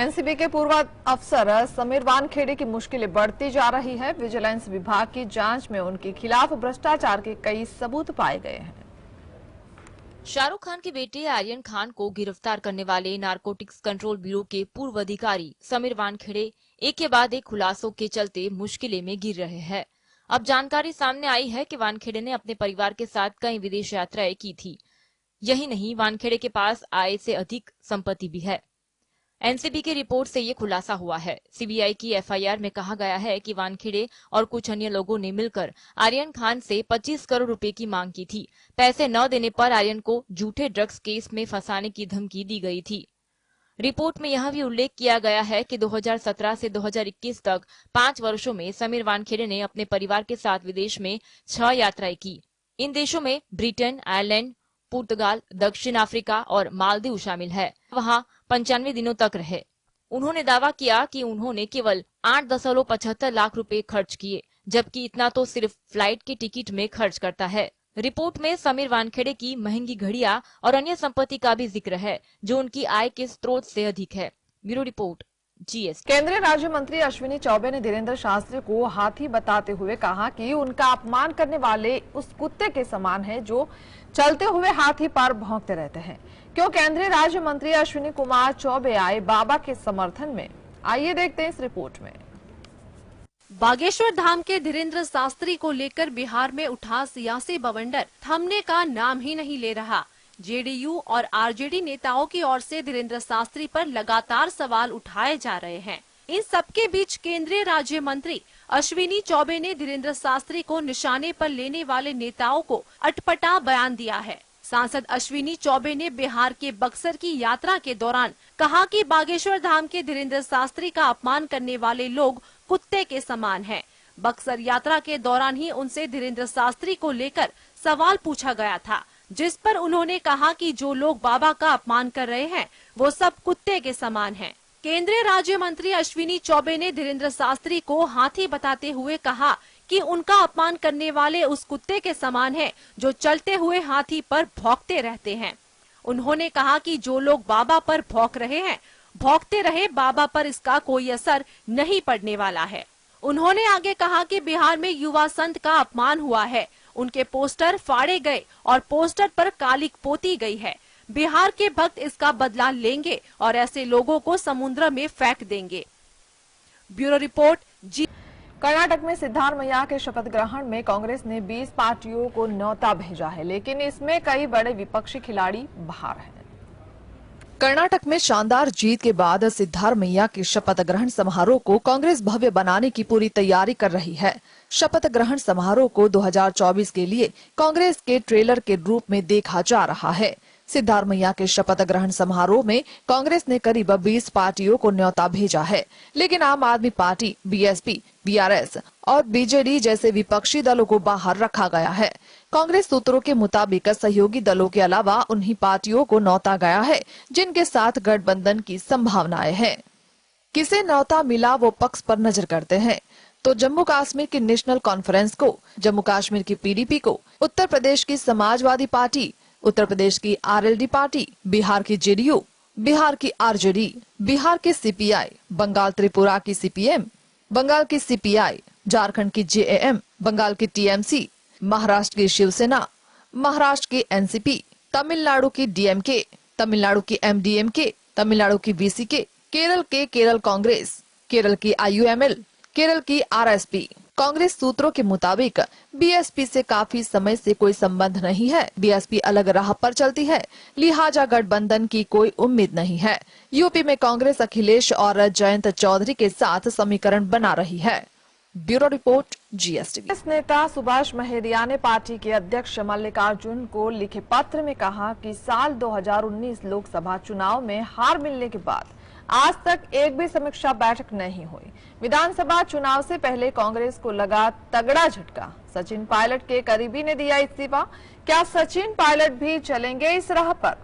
NCB के पूर्व अफसर समीर वानखेड़े की मुश्किलें बढ़ती जा रही है। विजिलेंस विभाग की जांच में उनके खिलाफ भ्रष्टाचार के कई सबूत पाए गए हैं। शाहरुख खान के बेटे आर्यन खान को गिरफ्तार करने वाले नारकोटिक्स कंट्रोल ब्यूरो के पूर्व अधिकारी समीर वानखेड़े एक के बाद एक खुलासों के चलते मुश्किलें में गिर रहे हैं। अब जानकारी सामने आई है कि वानखेड़े ने अपने परिवार के साथ कई विदेश यात्राएं की थी। यही नहीं, वानखेड़े के पास आय से अधिक संपत्ति भी है। एनसीबी की रिपोर्ट से ये खुलासा हुआ है। सीबीआई की एफआईआर में कहा गया है कि वानखेड़े और कुछ अन्य लोगों ने मिलकर आर्यन खान से 25 करोड़ रुपए की मांग की थी। पैसे न देने पर आर्यन को झूठे ड्रग्स केस में फंसाने की धमकी दी गई थी। रिपोर्ट में यह भी उल्लेख किया गया है कि 2017 से 2021 तक 5 वर्षों में समीर वानखेड़े ने अपने परिवार के साथ विदेश में 6 यात्राएं की। इन देशों में ब्रिटेन, आयरलैंड, पुर्तगाल, दक्षिण अफ्रीका और मालदीव शामिल है। वहां 95 दिनों तक रहे। उन्होंने दावा किया कि उन्होंने केवल 8.75 लाख रुपए खर्च किए, जबकि इतना तो सिर्फ फ्लाइट की टिकट में खर्च करता है। रिपोर्ट में समीर वानखेड़े की महंगी घड़ियां और अन्य संपत्ति का भी जिक्र है, जो उनकी आय के स्रोत से अधिक है। Bureau report, GS। केंद्रीय राज्य मंत्री अश्विनी चौबे ने धीरेन्द्र शास्त्री को हाथी बताते हुए कहा कि उनका अपमान करने वाले उस कुत्ते के समान है जो चलते हुए हाथी पर भौंकते रहते हैं। क्यों केंद्रीय राज्य मंत्री अश्विनी कुमार चौबे आए बाबा के समर्थन में? आइए देखते हैं इस रिपोर्ट में। बागेश्वर धाम के धीरेन्द्र शास्त्री को लेकर बिहार में उठा सियासी बवंडर थमने का नाम ही नहीं ले रहा। जेडीयू और आरजेडी नेताओं की ओर से धीरेन्द्र शास्त्री पर लगातार सवाल उठाए जा रहे हैं। इन सबके बीच केंद्रीय राज्य मंत्री अश्विनी चौबे ने धीरेन्द्र शास्त्री को निशाने पर लेने वाले नेताओं को अटपटा बयान दिया है। सांसद अश्विनी चौबे ने बिहार के बक्सर की यात्रा के दौरान कहा कि बागेश्वर धाम के धीरेन्द्र शास्त्री का अपमान करने वाले लोग कुत्ते के समान हैं। बक्सर यात्रा के दौरान ही उनसे धीरेन्द्र शास्त्री को लेकर सवाल पूछा गया था, जिस पर उन्होंने कहा कि जो लोग बाबा का अपमान कर रहे हैं वो सब कुत्ते के समान हैं। केंद्रीय राज्य मंत्री अश्विनी चौबे ने धीरेन्द्र शास्त्री को हाथी बताते हुए कहा कि उनका अपमान करने वाले उस कुत्ते के समान है जो चलते हुए हाथी पर भौंकते रहते हैं। उन्होंने कहा कि जो लोग बाबा पर भौंक रहे हैं, भौंकते रहे, बाबा पर इसका कोई असर नहीं पड़ने वाला है। उन्होंने आगे कहा कि बिहार में युवा संत का अपमान हुआ है, उनके पोस्टर फाड़े गए और पोस्टर पर कालिक पोती गई है। बिहार के भक्त इसका बदला लेंगे और ऐसे लोगों को समुद्र में फेंक देंगे। ब्यूरो रिपोर्ट, जी। कर्नाटक में सिद्धारमैया के शपथ ग्रहण में कांग्रेस ने 20 पार्टियों को न्योता भेजा है, लेकिन इसमें कई बड़े विपक्षी खिलाड़ी बाहर हैं। कर्नाटक में शानदार जीत के बाद सिद्धारमैया के शपथ ग्रहण समारोह को कांग्रेस भव्य बनाने की पूरी तैयारी कर रही है। शपथ ग्रहण समारोह को 2024 के लिए कांग्रेस के ट्रेलर के रूप में देखा जा रहा है। सिद्धारमैया के शपथ ग्रहण समारोह में कांग्रेस ने करीब 20 पार्टियों को न्योता भेजा है, लेकिन आम आदमी पार्टी, बीएसपी, बीआरएस और बीजेडी जैसे विपक्षी दलों को बाहर रखा गया है। कांग्रेस सूत्रों के मुताबिक सहयोगी दलों के अलावा उन्हीं पार्टियों को न्योता गया है जिनके साथ गठबंधन की संभावनाएं हैं। किसे न्योता मिला वो पक्ष पर नजर करते हैं तो जम्मू कश्मीर की नेशनल कॉन्फ्रेंस को, जम्मू कश्मीर की पीडीपी को, उत्तर प्रदेश की समाजवादी पार्टी, उत्तर प्रदेश की आरएलडी पार्टी, बिहार की जेडीयू, बिहार की आरजेडी, बिहार की सीपीआई, बंगाल त्रिपुरा की सीपीएम, बंगाल की सीपीआई, झारखंड की जेएएम, बंगाल की टीएमसी, महाराष्ट्र की शिवसेना, महाराष्ट्र की एनसीपी, तमिलनाडु की डीएमके, तमिलनाडु की एमडीएमके, तमिलनाडु की वीसीके, केरल के केरल कांग्रेस, केरल की आईयूएमएल, केरल की आरएसपी। कांग्रेस सूत्रों के मुताबिक बीएसपी से काफी समय से कोई संबंध नहीं है। बीएसपी अलग राह पर चलती है, लिहाजा गठबंधन की कोई उम्मीद नहीं है। यूपी में कांग्रेस अखिलेश और जयंत चौधरी के साथ समीकरण बना रही है। Bureau report, GSTV। नेता सुभाष महरिया ने पार्टी के अध्यक्ष मल्लिकार्जुन को लिखे पत्र में कहा कि साल 2019 लोकसभा चुनाव में हार मिलने के बाद आज तक एक भी समीक्षा बैठक नहीं हुई। विधानसभा चुनाव से पहले कांग्रेस को लगा तगड़ा झटका। सचिन पायलट के करीबी ने दिया इस्तीफा। क्या सचिन पायलट भी चलेंगे इस राह पर?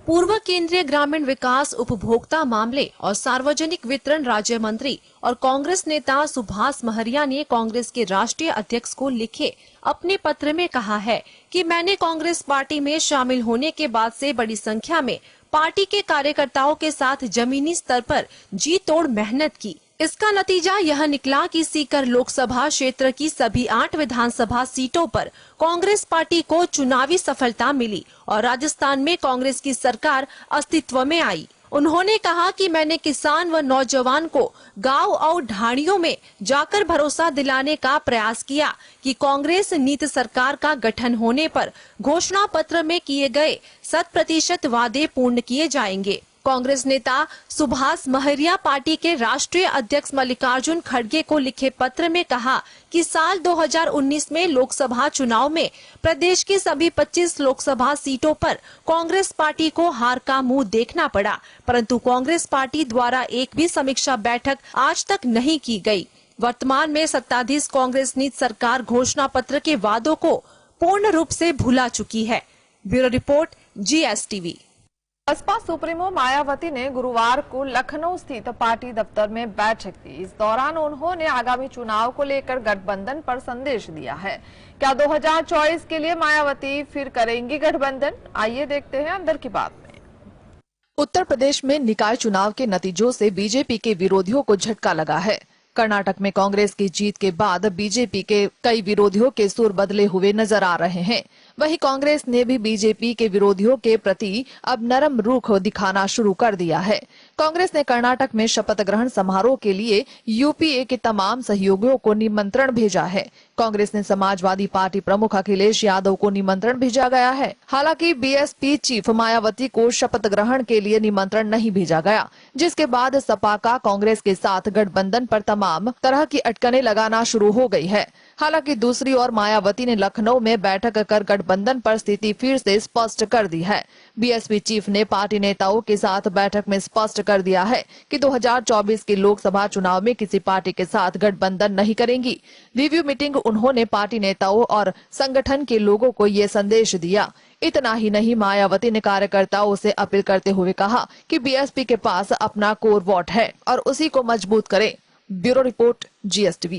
पूर्व केंद्रीय ग्रामीण विकास, उपभोक्ता मामले और सार्वजनिक वितरण राज्य मंत्री और कांग्रेस नेता सुभाष महरिया ने कांग्रेस के राष्ट्रीय अध्यक्ष को लिखे अपने पत्र में कहा है कि मैंने कांग्रेस पार्टी में शामिल होने के बाद से बड़ी संख्या में पार्टी के कार्यकर्ताओं के साथ जमीनी स्तर पर जी तोड़ मेहनत की। इसका नतीजा यह निकला कि सीकर लोकसभा क्षेत्र की सभी 8 विधानसभा सीटों पर कांग्रेस पार्टी को चुनावी सफलता मिली और राजस्थान में कांग्रेस की सरकार अस्तित्व में आई। उन्होंने कहा कि मैंने किसान व नौजवान को गांव और ढाणियों में जाकर भरोसा दिलाने का प्रयास किया कि कांग्रेस नीति सरकार का गठन होने पर घोषणा पत्र में किए गए 100% वादे पूर्ण किए जाएंगे। कांग्रेस नेता सुभाष महरिया पार्टी के राष्ट्रीय अध्यक्ष मल्लिकार्जुन खड़गे को लिखे पत्र में कहा कि साल 2019 में लोकसभा चुनाव में प्रदेश की सभी 25 लोकसभा सीटों पर कांग्रेस पार्टी को हार का मुंह देखना पड़ा, परंतु कांग्रेस पार्टी द्वारा एक भी समीक्षा बैठक आज तक नहीं की गई। वर्तमान में सत्ताधीश कांग्रेस नीति सरकार घोषणा पत्र के वादों को पूर्ण रूप से भुला चुकी है। Bureau report, GSTV। Baspa supremo Mayawati ने गुरुवार को लखनऊ स्थित पार्टी दफ्तर में बैठक की। इस दौरान उन्होंने आगामी चुनाव को लेकर गठबंधन पर संदेश दिया है। क्या 2024 के लिए मायावती फिर करेंगी गठबंधन? आइए देखते हैं अंदर की बात में। उत्तर प्रदेश में निकाय चुनाव के नतीजों से बीजेपी के विरोधियों को झटका लगा है। कर्नाटक में कांग्रेस की जीत के बाद बीजेपी के कई विरोधियों के सुर बदले हुए नजर आ रहे हैं। वहीं कांग्रेस ने भी बीजेपी के विरोधियों के प्रति अब नरम रुख दिखाना शुरू कर दिया है। कांग्रेस ने कर्नाटक में शपथ ग्रहण समारोह के लिए यूपीए के तमाम सहयोगियों को निमंत्रण भेजा है। कांग्रेस ने समाजवादी पार्टी प्रमुख अखिलेश यादव को निमंत्रण भेजा गया है। हालांकि बीएसपी चीफ मायावती को शपथ ग्रहण के लिए निमंत्रण नहीं भेजा गया, जिसके बाद सपा का कांग्रेस के साथ गठबंधन पर तमाम तरह की अटकनें लगाना शुरू हो गई है। हालांकि दूसरी ओर मायावती ने लखनऊ में बैठक कर गठबंधन पर स्थिति फिर से स्पष्ट कर दी है। बीएसपी चीफ ने पार्टी नेताओं के साथ बैठक में स्पष्ट कर दिया है कि 2024 के लोकसभा चुनाव में किसी पार्टी के साथ गठबंधन नहीं करेंगी। रिव्यू मीटिंग उन्होंने पार्टी नेताओं और संगठन के लोगों को ये संदेश दिया। इतना ही नहीं, मायावती ने कार्यकर्ताओं से अपील करते हुए कहा कि बीएसपी के पास अपना कोर वोट है और उसी को मजबूत करें। Bureau report, GSTV।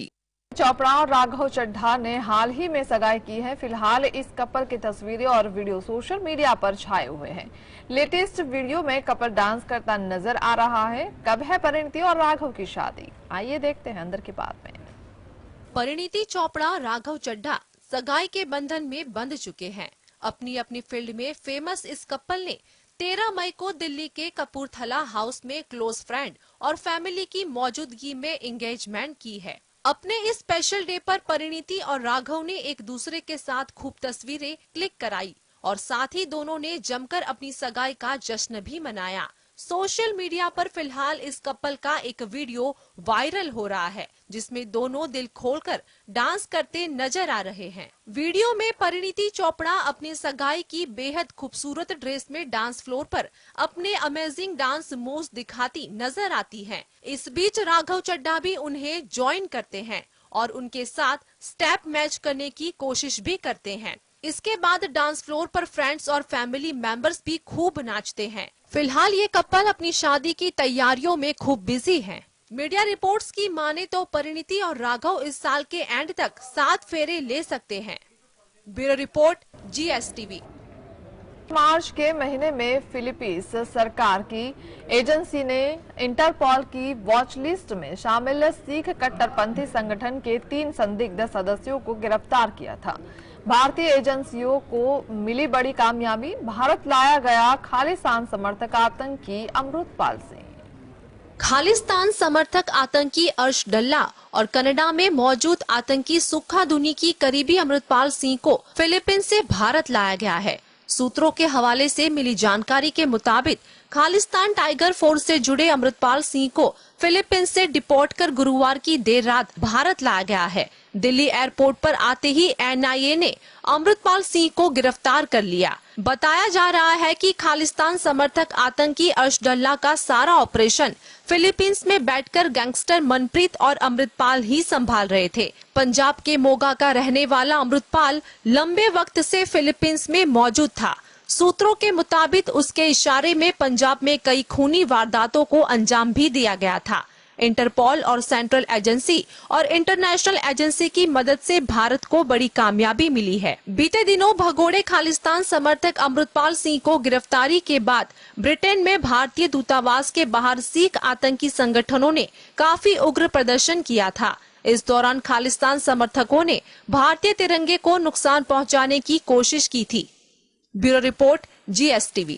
चोपड़ा और राघव चड्ढा ने हाल ही में सगाई की है। फिलहाल इस कपल की तस्वीरें और वीडियो सोशल मीडिया पर छाए हुए हैं। लेटेस्ट वीडियो में कपल डांस करता नजर आ रहा है। कब है परिणीति और राघव की शादी? आइए देखते हैं अंदर की बात में। परिणीति चोपड़ा, राघव चड्ढा सगाई के बंधन में बंध चुके हैं। अपनी अपनी फील्ड में फेमस इस कपल ने 13 मई को दिल्ली के कपूरथला हाउस में क्लोज फ्रेंड और फैमिली की मौजूदगी में एंगेजमेंट की है। अपने इस स्पेशल डे पर परिणीति और राघव ने एक दूसरे के साथ खूब तस्वीरें क्लिक कराई और साथ ही दोनों ने जमकर अपनी सगाई का जश्न भी मनाया। सोशल मीडिया पर फिलहाल इस कपल का एक वीडियो वायरल हो रहा है, जिसमें दोनों दिल खोलकर डांस करते नजर आ रहे हैं। वीडियो में परिणीति चोपड़ा अपनी सगाई की बेहद खूबसूरत ड्रेस में डांस फ्लोर पर अपने अमेजिंग डांस मूव्स दिखाती नजर आती हैं। इस बीच राघव चड्ढा भी उन्हें ज्वाइन करते हैं और उनके साथ स्टेप मैच करने की कोशिश भी करते हैं। इसके बाद डांस फ्लोर पर फ्रेंड्स और फैमिली मेंबर्स भी खूब नाचते हैं। फिलहाल ये कपल अपनी शादी की तैयारियों में खूब बिजी हैं। मीडिया रिपोर्ट्स की माने तो परिणीति और राघव इस साल के एंड तक 7 फेरे ले सकते हैं। Bureau report, GSTV। मार्च के महीने में फिलीपींस सरकार की एजेंसी ने इंटरपोल की वॉच लिस्ट में शामिल सिख कट्टरपंथी संगठन के 3 संदिग्ध सदस्यों को गिरफ्तार किया था। भारतीय एजेंसियों को मिली बड़ी कामयाबी, भारत लाया गया खालिस्तान समर्थक आतंकी अमृतपाल सिंह। खालिस्तान समर्थक आतंकी अर्श डल्ला और कनाडा में मौजूद आतंकी सुक्खा दुनी की करीबी अमृतपाल सिंह को फिलीपींस से भारत लाया गया है। सूत्रों के हवाले से मिली जानकारी के मुताबिक खालिस्तान टाइगर फोर्स से जुड़े अमृतपाल सिंह को फिलीपींस से डिपोर्ट कर गुरुवार की देर रात भारत लाया गया है। दिल्ली एयरपोर्ट पर आते ही NIA ने अमृतपाल सिंह को गिरफ्तार कर लिया। बताया जा रहा है कि खालिस्तान समर्थक आतंकी अर्श डल्ला का सारा ऑपरेशन फिलीपींस में बैठकर गैंगस्टर मनप्रीत और अमृतपाल ही संभाल रहे थे। पंजाब के मोगा का रहने वाला अमृतपाल लंबे वक्त से फिलीपींस में मौजूद था। सूत्रों के मुताबिक उसके इशारे में पंजाब में कई खूनी वारदातों को अंजाम भी दिया गया था। इंटरपोल और सेंट्रल एजेंसी और इंटरनेशनल एजेंसी की मदद से भारत को बड़ी कामयाबी मिली है। बीते दिनों भगोड़े खालिस्तान समर्थक अमृतपाल सिंह को गिरफ्तारी के बाद ब्रिटेन में भारतीय दूतावास के बाहर सिख आतंकी संगठनों ने काफी उग्र प्रदर्शन किया था। इस दौरान खालिस्तान समर्थकों ने भारतीय तिरंगे को नुकसान पहुंचाने की कोशिश की थी। Bureau report, GSTV।